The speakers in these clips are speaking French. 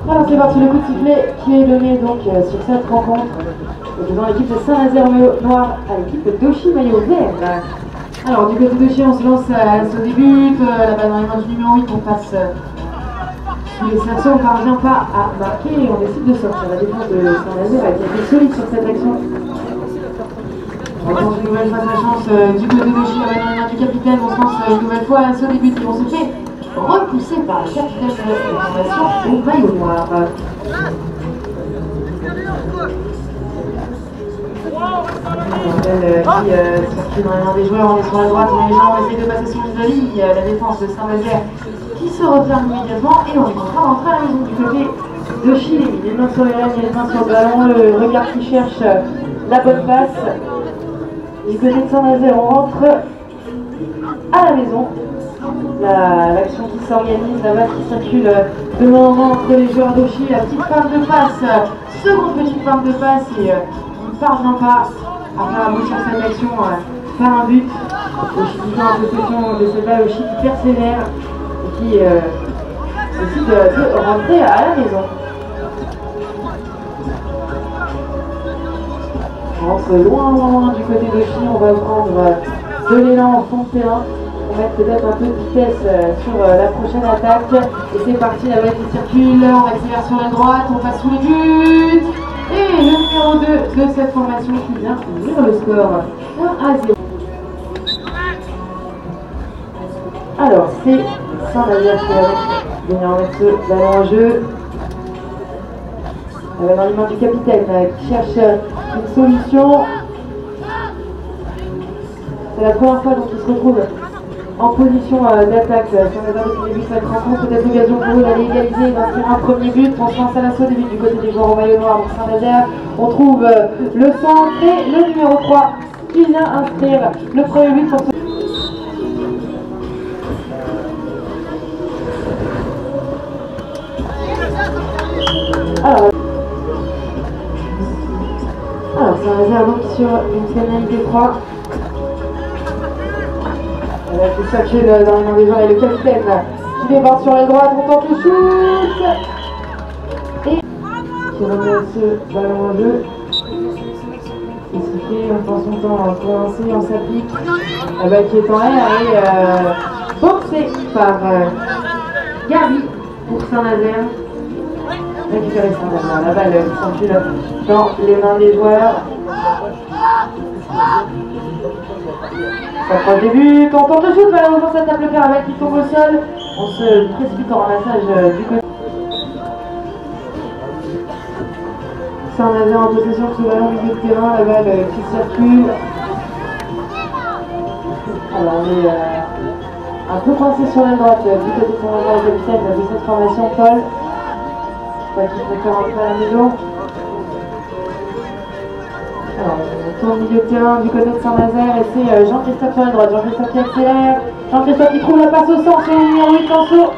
Alors c'est parti, le coup de sifflet qui est donné donc sur cette rencontre devant l'équipe de Saint-Nazaire maillot noir à l'équipe de Dauchy maillot vert. Alors du côté de Dauchy on se lance à ce début, la balle dans les mains du numéro 8, on passe sous les cerceaux, on ne parvient pas à marquer et on décide de sortir. La défense de Saint-Nazaire a été solide sur cette action. On tente une nouvelle fois sa chance du côté de Dauchy, la balle dans les mains du capitaine, on se lance une nouvelle fois à ce début qui vont se faire repoussé par le capitaine de la formation au maillot noir. Qui circule dans les mains des joueurs, on est sur la droite, on est les gens, on essaie de passer son vis-à-vis, la défense de Saint-Nazaire qui se referme immédiatement et on est en train d'entrer à la maison du côté de Chili. Les mains sur les rênes, les mains sur le ballon, le regard qui cherche la bonne passe. Du côté de Saint-Nazaire, on rentre à la maison. L'action qui s'organise, la balle qui circule de main en main entre les joueurs d'Auchy, la petite femme de passe, seconde petite femme de passe et on ne parvient pas à faire aboutir cette action par un but. Auchy qui fait en possession de cette balle, Auchy qui persévère et qui décide de rentrer à la maison. On rentre loin du côté d'Auchy, on va prendre de l'élan en fond de terrain. On va mettre peut-être un peu de vitesse sur la prochaine attaque. Et c'est parti, la balle qui circule, on accélère sur la droite, on passe sous les buts. Et le numéro 2 de cette formation qui vient ouvrir le score 1-0. Alors c'est Saint-Nazaire qui va venir mettre ce ballon en jeu. La balle dans les mains du capitaine qui cherche une solution. C'est la première fois donc il se retrouve en position d'attaque sur les arrêts depuis le début de cette rencontre. Peut-être l'occasion pour eux d'aller égaliser et d'inscrire un premier but. On se lance à l'assaut début du côté des joueurs au maillot noir pour Saint-Nazaire. On trouve le centre et le numéro 3 qui vient inscrire le premier but pour ce... Alors Saint-Nazaire donc sur une pénalité 3. Qui circule dans les mains des joueurs et le capitaine qui déborde sur la droite, on tente le shoot et qui remet ce ballon en jeu. Il suffit, on prend son temps pour lancer, on s'applique. La balle qui est en l'air et boxée par Gabi pour Saint-Nazaire. Récupérer Saint-Nazaire, la balle qui circule dans les mains des joueurs. Ça prend le début, on tente le shoot, malheureusement ça tape le fer, la balle qui tombe au sol. On se précipite en ramassage du côté. Saint-Nazaire en possession de ce ballon au milieu de terrain, la balle qui circule. Alors on est un peu coincé sur la droite du côté de Saint-Nazaire, le capitaine de cette formation, Paul. Je crois qu'il préfère rentrer à la maison. Alors, on tourne au milieu de terrain du côté de Saint-Nazaire et c'est Jean-Christophe sur la droite. Jean-Christophe qui accélère. Jean-Christophe qui trouve la passe au centre et le numéro 8 Lanceau.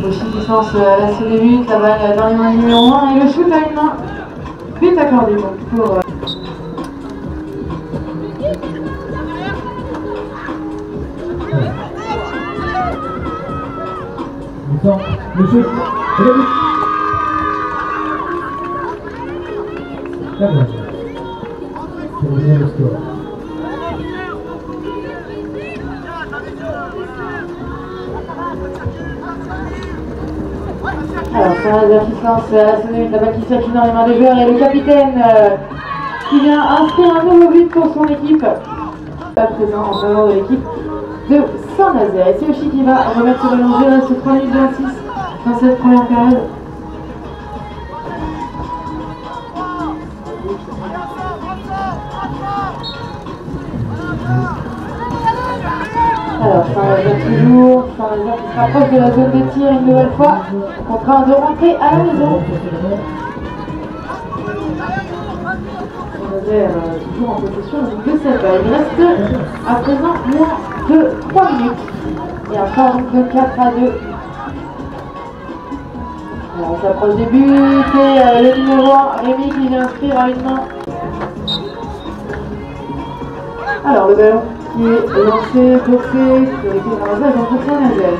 Auchy qui se lance à l'assaut des buts, la balle dans les mains du numéro 1 et le shoot à une main. But accordé donc pour... Le shoot, et le but. D'accord. C'est bien le score. Alors, Saint-Nazaire qui se lance à la sonnette, la balle qui circule dans les mains des joueurs et le capitaine qui vient inscrire un nouveau but pour son équipe. Pas présent en faveur de l'équipe de Saint-Nazaire. Et c'est Auchy qui va remettre ce ballon en jeu. Il reste 3 minutes 26 dans cette première période. Alors, Saint-Nazaire toujours, Saint-Nazaire qui se rapproche de la zone de tir une nouvelle fois, contraint de rentrer à la maison. Saint-Nazaire toujours en possession de cette balle. Il reste à présent moins de 3 minutes. Et un score de 4-2. Alors, on s'approche des buts et le numéro 1, Rémi, qui vient inscrire à une main. Alors, le ballon qui est lancé, poussé sur l'équipe de ramassage en pour Saint-Nazaire.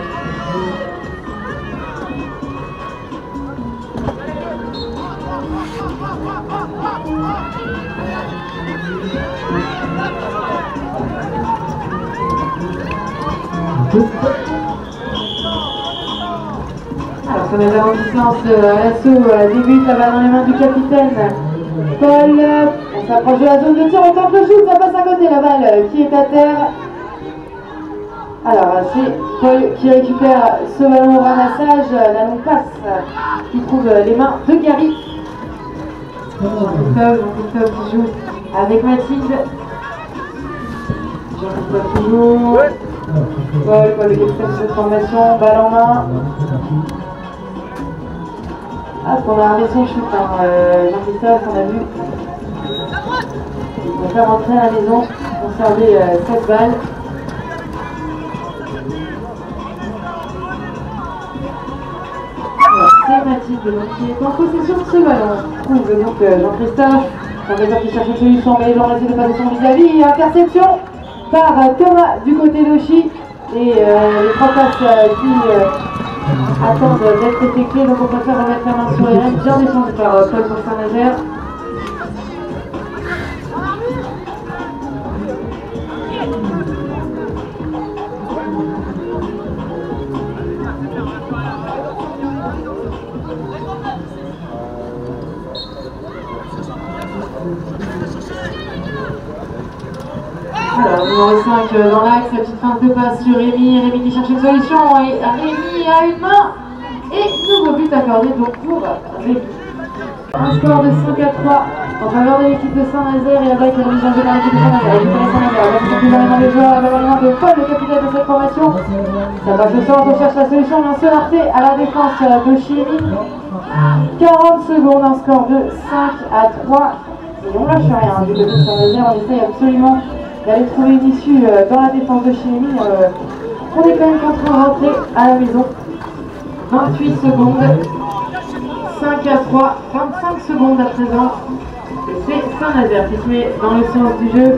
Alors, Saint-Nazaire en puissance à l'assaut, débute la balle dans les mains du capitaine Paul. On s'approche de la zone de tir, on tente le shoot, ça passe à côté, la balle qui est à terre. Alors, c'est Paul qui récupère ce ballon au ramassage, la longue passe qui trouve les mains de Gary. Jean-Christophe qui joue avec Mathilde. Jean-Christophe toujours. Paul, le capitaine de cette formation, balle en main. Ah, on a arrêté son shoot, hein. Jean-Christophe, on a vu. Il va faire rentrer à la maison, conserver cette balle. C'est Mathilde donc, qui est en possession de ce ballon. On trouve donc Jean-Christophe, Jean-Christophe qui cherche une solution, mais Jean essaie de passer son vis-à-vis. Interception par Thomas du côté d'Auchy. Et les trois passes qui attendent d'être effectuées, donc on préfère remettre la main sur les rênes, bien défendu par Paul pour Saint-Nazaire. Alors, numéro 5 dans l'axe, la petite feinte de passe sur Rémi. Rémi qui cherche une solution et Rémi a une main. Et nouveau but accordé donc pour Rémi. Un score de 5-3 en faveur de l'équipe de Saint-Nazaire et avec la remise en jeu par l'équipe de Saint-Nazaire. L'équipe de Saint-Nazaire, la petite plus dans les mains des joueurs, la balle dans les mains de Paul, le capitaine de cette formation. Ça passe au centre, on cherche la solution, mais un seul arrêté à la défense de Chiri. 40 secondes, un score de 5-3. Et on lâche rien du côté de Saint-Nazaire, on essaye absolument d'aller trouver une issue dans la défense de Chiri. On est quand même contraint de rentrer à la maison. 28 secondes. 5-3, 25 secondes à présent. Et c'est Saint-Nazaire qui se met dans le sens du jeu.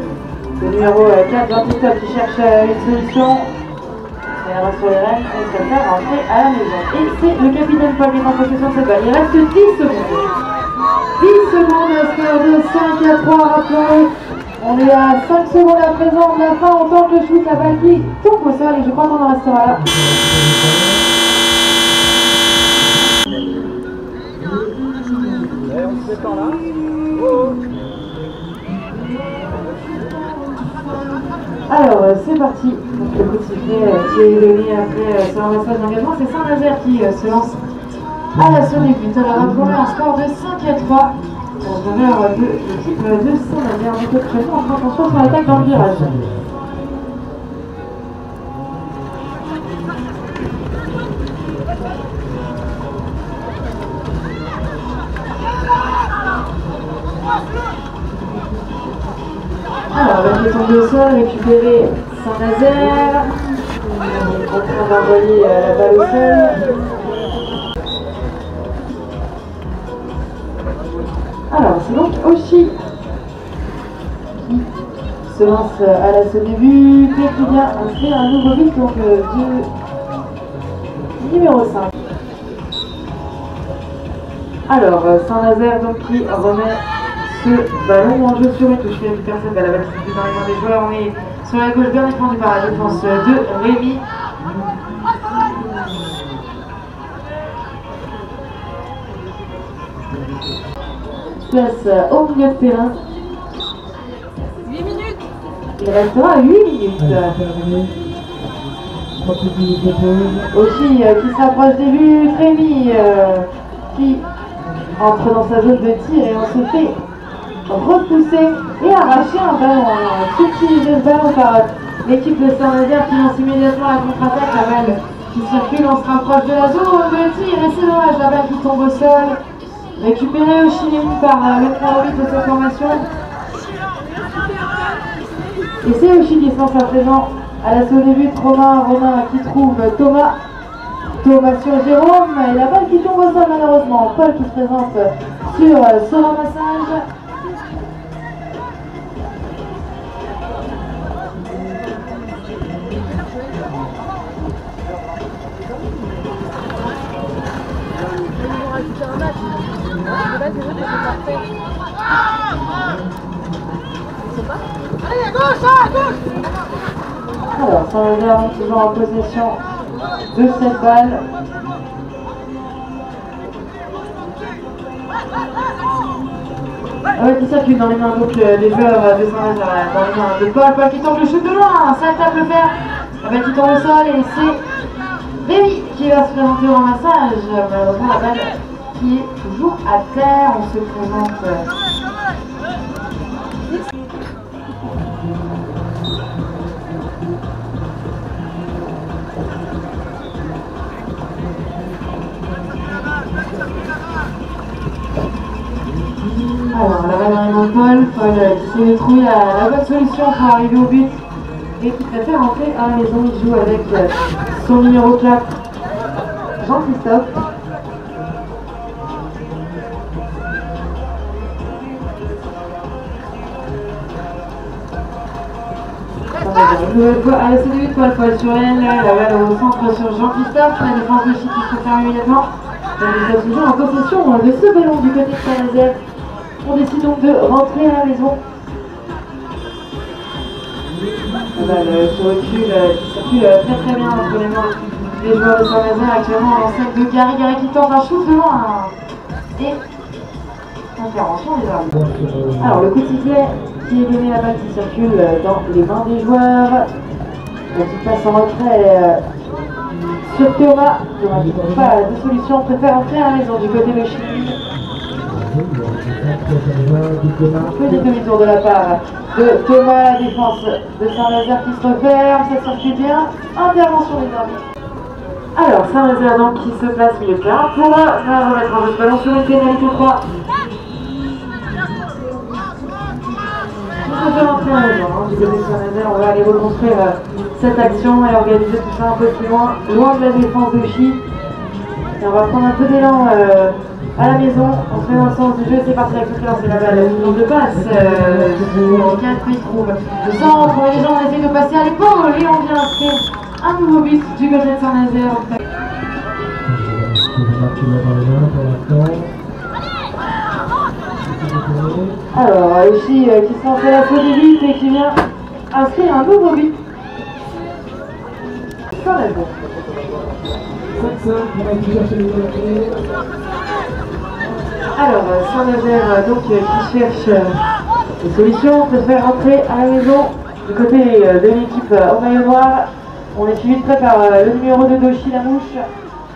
Le numéro 4, Jean-Christophe qui cherche une solution. Et la main sur les rênes, on se faire rentrer à la maison. Et c'est le capitaine Paul qui est en possession de cette balle. Il reste 10 secondes. 10 secondes, score de 5-3, rappelons-le. On est à 5 secondes à présent de la fin. On tente le shoot, la balle qui tombe au sol et je crois qu'on en restera là. Alors c'est parti, donc le coup de sifflet qui est donné après ce ramassage d'engagement, c'est Saint-Nazaire qui se lance à l'assaut des buts. Alors rappelons-le, un score de 5-3 en faveur de l'équipe de Saint-Nazaire. Donc actuellement on prend attention sur l'attaque dans le virage. Alors, la pied tombe au sol, récupérer Saint-Nazaire. En train d'envoyer la balle au sol. Alors, c'est donc Auchy qui se lance à l'assaut du but et qui vient inscrire un nouveau but donc du numéro 5. Alors, Saint-Nazaire donc qui remet ce ballon en jeu sur une touche qui récupère cette balle. La balle qui est dans les mains des joueurs. On est sur la gauche, bien défendu par la défense de Rémi. Place au milieu de terrain. 8 minutes. Il restera 8 minutes. Auchy qui s'approche des buts. Rémi qui entre dans sa zone de tir et on se fait repousser et arracher un ballon. Subtiliser le ballon par l'équipe de Saint-Nazaire qui lance immédiatement la contre-attaque. La balle qui circule, on se rapproche de la zone de tir et c'est dommage, la balle qui tombe au sol. Récupérée au Chili par le 3-8 de cette formation. Et c'est Oshi qui se lance à présent à l'assaut des buts. Romain qui trouve Thomas sur Jérôme. Et la balle qui tombe au sol malheureusement. Paul qui se présente sur ce ramassage. Allez, à gauche, à gauche. Alors, Saint-Nazaire toujours en possession de cette balle. Qui circule dans les mains donc des joueurs de Saint-Nazaire, dans les mains de Paul qui tente le shoot de loin, ça tape le fer, la balle qui tombe au sol et c'est Rémi qui va se présenter au ramassage. Malheureusement la balle qui est toujours à terre, on se présente. Alors, la balle arrive en Paul qui s'est trouvé la bonne solution pour arriver au but et qui préfère rentrer à la maison. Il joue avec son numéro 4, Jean-Christophe. Une nouvelle fois à la CDU, Paul sur elle, la balle au centre sur Jean-Christophe, la défense de Chine qui se ferme immédiatement. Jean-Christophe toujours en possession de ce ballon du côté de Saint-Nazaire. On décide donc de rentrer à la maison. La balle qui recule, qui circule très bien entre les mains des joueurs de Saint-Nazaire. Actuellement en scène de Gary qui tente un shoot de loin. Et intervention des arbitres. Alors le coup de sifflet qui est donné, la balle qui circule dans les mains des joueurs. La petite passe en retrait sur Thomas. Thomas qui n'a pas de solution, préfère entrer à la maison du côté de Chine. Petit demi-tour de la part de Thomas, la défense de Saint-Nazaire qui se referme, ça circule bien, intervention des arbitres. Alors Saint-Nazaire donc qui se place milieu de terrain pour remettre en jeu ce ballon sur une pénalité 3. On peut rentrer à la maison, du côté de Saint-Nazaire, on va aller reconstruire cette action et organiser tout ça un peu plus loin de la défense de Chi. Et on va prendre un peu d'élan à la maison, on se met dans le sens du jeu, c'est parti avec ce c'est la balle de passe. Pour 4 qui trouve le centre, on met les gens, on essaie de passer à l'épaule et on vient inscrire un nouveau but du côté de Saint-Nazaire. Alors, Oshi qui se lance à la faute du but et qui vient inscrire un nouveau but. Saint-Nazaire. Alors, Saint-Nazaire donc qui cherche des solutions, préfère rentrer à la maison du côté de l'équipe au maillot noir. On est suivi de près par le numéro 2 d'Oshi, la mouche.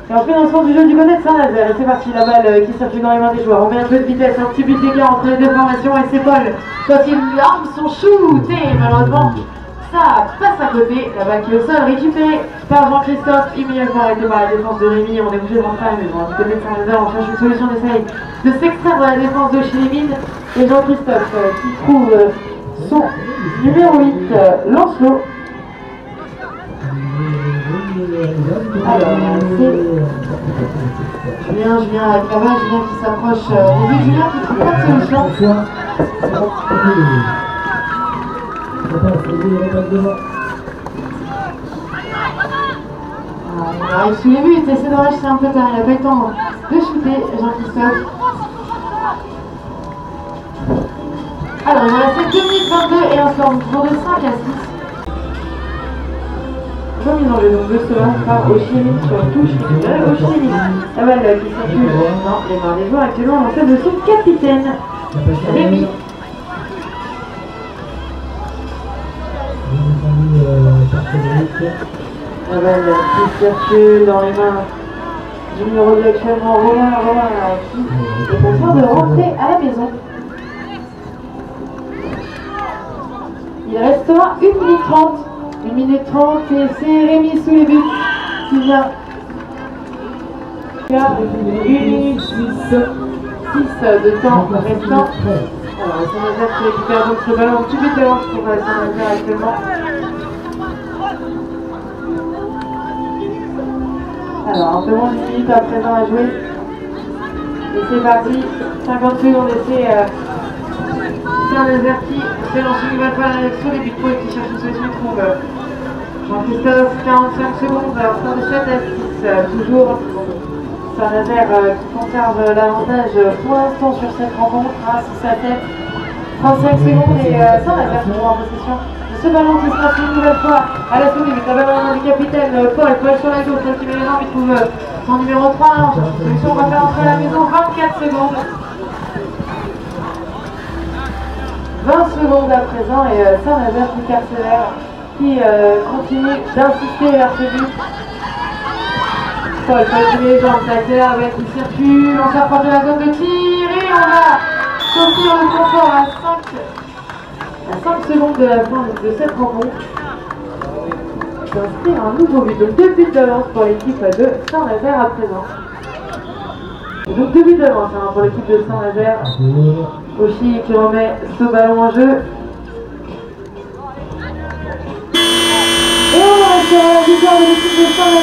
Et on fait dans le sens du jeu du côté de Saint-Nazaire. Et c'est parti, la balle qui circule dans les mains des joueurs. On met un peu de vitesse, un petit but d'écart entre les deux formations. Et c'est Paul quand il arme son shoot. Et malheureusement, ça passe à côté. La balle qui est au sol, récupérée par Jean-Christophe. Immédiatement arrêté par la défense de Rémi. On est obligé de rentrer à la maison. Du côté de Saint-Nazaire, on cherche une solution, on essaye de s'extraire de la défense de Chilémine. Et Jean-Christophe qui trouve son numéro 8, Lancelot. Alors, c'est Julien avec la balle, Julien qui s'approche des buts, Julien qui trouve pas de solution. On arrive sous les buts et c'est dommage, c'est un peu tard, il n'a pas eu le temps de shooter, Jean-Christophe. Alors, il va rester 2 minutes 22 et un score toujours de 5 à 6. Remise en jeu donc de cela par Oshimine sur une touche de Oshimine. La balle qui circule dans les mains des joueurs actuellement dans celle de son capitaine, Rémi. La balle qui circule dans les mains du numéro 2 actuellement, Romain qui est en train de rentrer à la maison. Il restera 1 minute 30. 1 minute 30 et c'est Rémi sous les buts qui vient. Il y a 1 minute 6 de temps restant. Alors, Saint-Nazaire qui récupère donc ce ballon, un petit but d'avance pour Saint-Nazaire actuellement. Alors, un peu moins d'une minute à présent à jouer. Et c'est parti, 50 secondes et c'est Saint-Nazaire qui fait lancer une nouvelle fois sur les buts pro et qui cherche une solution. Il trouve Jean-Christophe, 45 secondes, alors score de 7 à 6, toujours Saint-Nazaire qui conserve l'avantage pour l'instant sur cette rencontre, 6 à 7, 35 secondes et Saint-Nazaire toujours en possession de ce ballon qui sera une nouvelle fois à la souris, avec la balle du capitaine Paul sur la gauche, qui met les jambes, il trouve son numéro 3, on cherche une solution, on va faire entrer à la maison, 24 secondes. 20 secondes à présent et Saint-Nazaire qui persévère, qui continue d'insister vers ce but. Paul qui met les jambes, ça accélère avec il circule, on s'approche de la zone de tir et on va sortir le confort à 5 secondes de la fin de cette rencontre. D'inscrire un nouveau but, donc 2 buts d'avance pour l'équipe de Saint-Nazaire à présent. Et donc 2 buts d'avance pour l'équipe de Saint-Nazaire. Oshi qui remet ce ballon en jeu. Et on va sur la victoire de l'équipe de Saint-Nazaire.